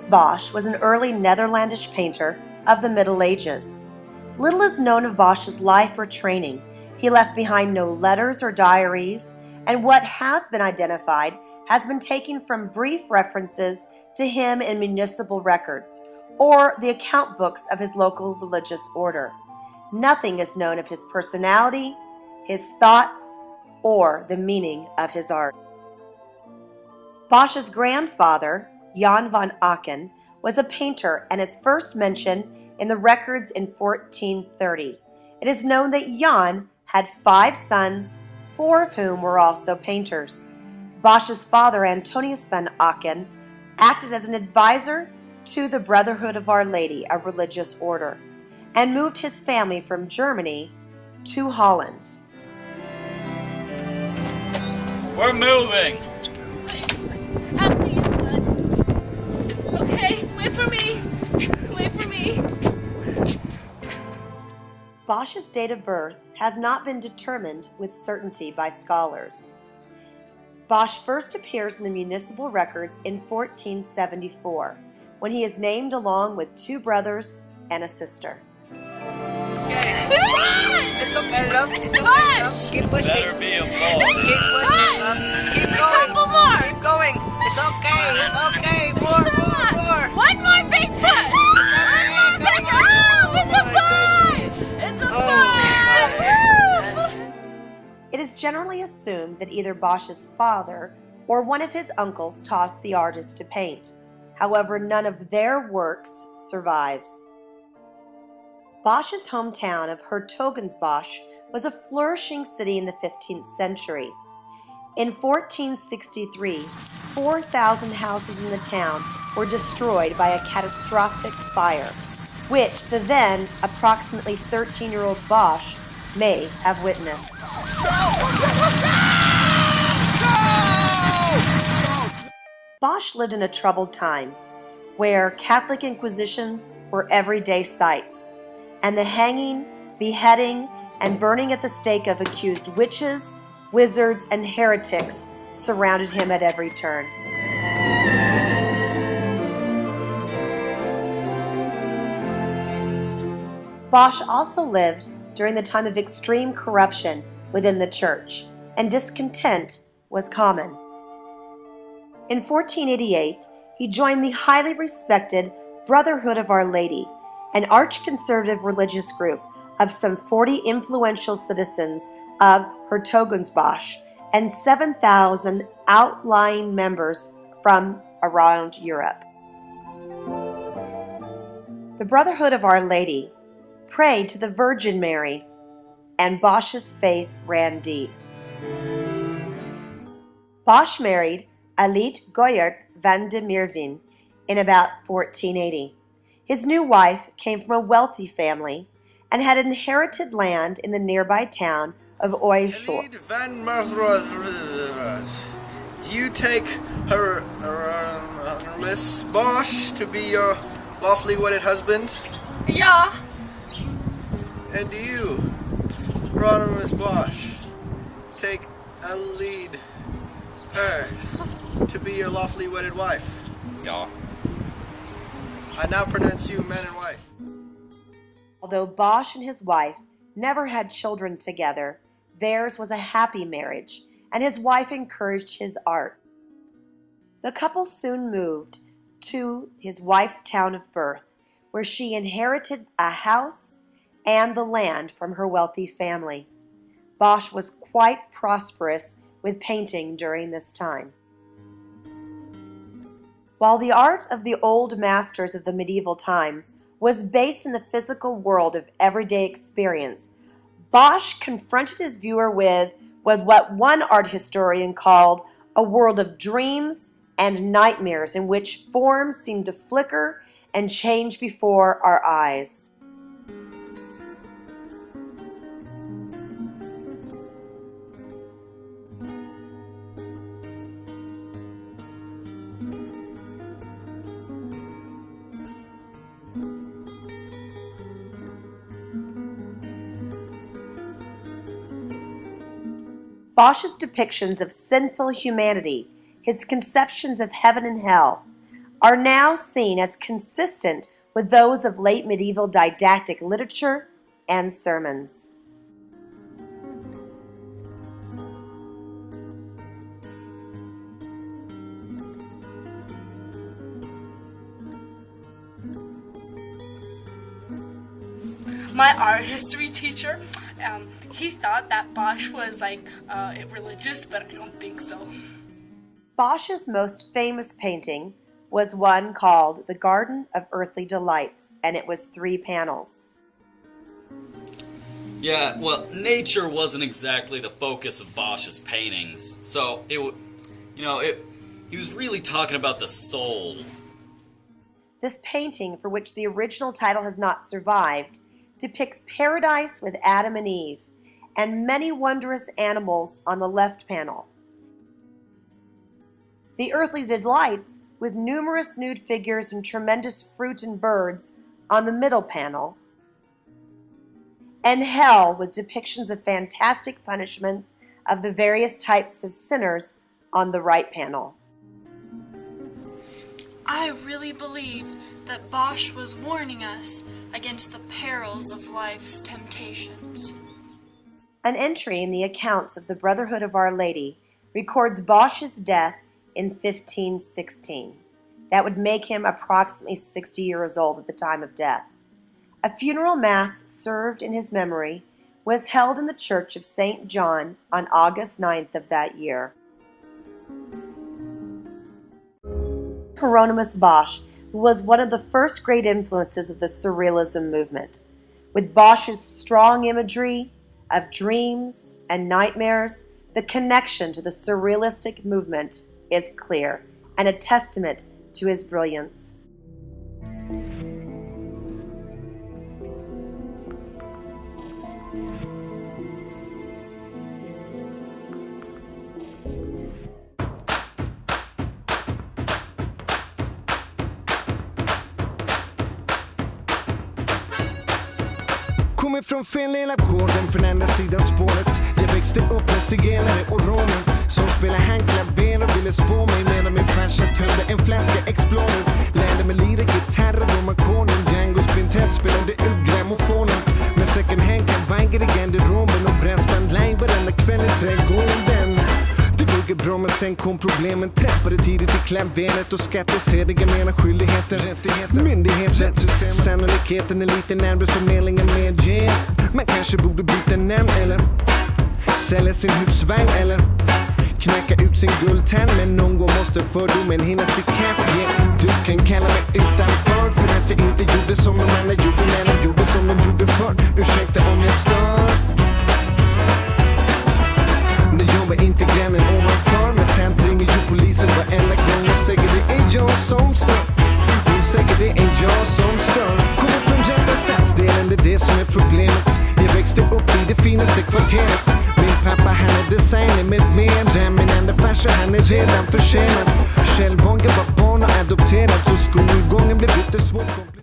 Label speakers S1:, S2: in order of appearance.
S1: Bosch was an early Netherlandish painter of the Middle Ages. Little is known of Bosch's life or training. He left behind no letters or diaries, and what has been identified has been taken from brief references to him in municipal records or the account books of his local religious order. Nothing is known of his personality, his thoughts, or the meaning of his art. Bosch's grandfather, Jan van Aken, was a painter and is first mentioned in the records in 1430. It is known that Jan had 5 sons, 4 of whom were also painters. Bosch's father, Antonius van Aken, acted as an advisor to the Brotherhood of Our Lady, a religious order, and moved his family from Germany to Holland.
S2: We're moving!
S3: After you, son. Okay, wait for me. Wait for me.
S1: Bosch's date of birth has not been determined with certainty by scholars. Bosch first appears in the municipal records in 1474, when he is named along with 2 brothers and a sister.
S4: It's okay, love. It's okay, love. Keep pushing.
S2: Better be a ball.
S4: Keep pushing, love. Keep going.
S3: Couple more.
S4: Keep going. It's okay. It's okay. More.
S3: One more big push. One more big. Oh, it's a push. It's a push.
S1: It is generally assumed that either Bosch's father or one of his uncles taught the artist to paint. However, none of their works survives. Bosch's hometown of Hertogenbosch was a flourishing city in the 15th century. In 1463, 4,000 houses in the town were destroyed by a catastrophic fire, which the then approximately 13-year-old Bosch may have witnessed. Bosch lived in a troubled time where Catholic inquisitions were everyday sights, and the hanging, beheading, and burning at the stake of accused witches, wizards, and heretics surrounded him at every turn. Bosch also lived during the time of extreme corruption within the church, and discontent was common. In 1488, he joined the highly respected Brotherhood of Our Lady, an arch-conservative religious group of some 40 influential citizens of Hertogenbosch and 7,000 outlying members from around Europe. The Brotherhood of Our Lady prayed to the Virgin Mary, and Bosch's faith ran deep. Bosch married Alit Goyert van de Meerwin in about 1480. His new wife came from a wealthy family and had inherited land in the nearby town of Oysel.
S5: Alit van Meerwin, do you take Hieronymus Bosch to be your lawfully wedded husband?
S3: Yeah.
S5: And do you, Hieronymus Bosch, take Alit her to be your lawfully wedded wife?
S2: Yeah.
S5: I now pronounce you man and wife.
S1: Although Bosch and his wife never had children together, theirs was a happy marriage, and his wife encouraged his art. The couple soon moved to his wife's town of birth, where she inherited a house and the land from her wealthy family. Bosch was quite prosperous with painting during this time. While the art of the old masters of the medieval times was based in the physical world of everyday experience, Bosch confronted his viewer with what one art historian called a world of dreams and nightmares in which forms seemed to flicker and change before our eyes. Bosch's depictions of sinful humanity, his conceptions of heaven and hell, are now seen as consistent with those of late medieval didactic literature and sermons.
S3: My art history teacher, he thought that Bosch was religious, but I don't think so.
S1: Bosch's most famous painting was one called The Garden of Earthly Delights, and it was 3 panels.
S2: Yeah, well, nature wasn't exactly the focus of Bosch's paintings, so he was really talking about the soul.
S1: This painting, for which the original title has not survived, depicts paradise with Adam and Eve and many wondrous animals on the left panel. The Earthly Delights, with numerous nude figures and tremendous fruit and birds on the middle panel, and Hell, with depictions of fantastic punishments of the various types of sinners on the right panel.
S6: I really believe that Bosch was warning us against the perils of life's temptations.
S1: An entry in the accounts of the Brotherhood of Our Lady records Bosch's death in 1516. That would make him approximately 60 years old at the time of death. A funeral mass served in his memory was held in the Church of St. John on August 9th of that year. Hieronymus Bosch was one of the first great influences of the Surrealism movement. With Bosch's strong imagery of dreams and nightmares, the connection to the Surrealistic movement is clear and a testament to his brilliance.
S7: Kommer från fel del av gården, från andra sidan spåret. Jag växte upp med zigenare och romer som spelade handklaver och ville spå mig medan min farsa tömde en flaska Explorer. Lärde mig lira gitarr och domarkonen. Django Spintet spelade ut grammofonen. Med second hand kavanger i garderoben och brassband live varenda kväll i trädgården. Det började bra men sen kom problemen. Träffade tidigt i klaveret och skattesedliga menar skyldigheter. Rättigheter, myndigheter, sannolikheten är lite närmare förmedlingen med J. Man kanske borde byta namn eller sälja sin husvagn eller knacka ut sin guldtand. Men någon gång måste fördomen hinna sig kapp. Du kan kalla mig utanför för att jag inte gjorde som de andra gjorde när de gjorde som de gjorde förr. Ursäkta om jag stör. Det jobbar inte grannen ovanför. Men tant ringer ju polisen varenda gång och säger det är jag som stör. Hon säger det är jag som stör. Kommer från rätta stadsdelen, det är det som är problemet. Jag växte upp i det finaste kvarteret. Min pappa han är designer med mera. Min enda farsa han är redan försenad. Själv var jag var barn och adopterad. Så skolgången blev lite svårt.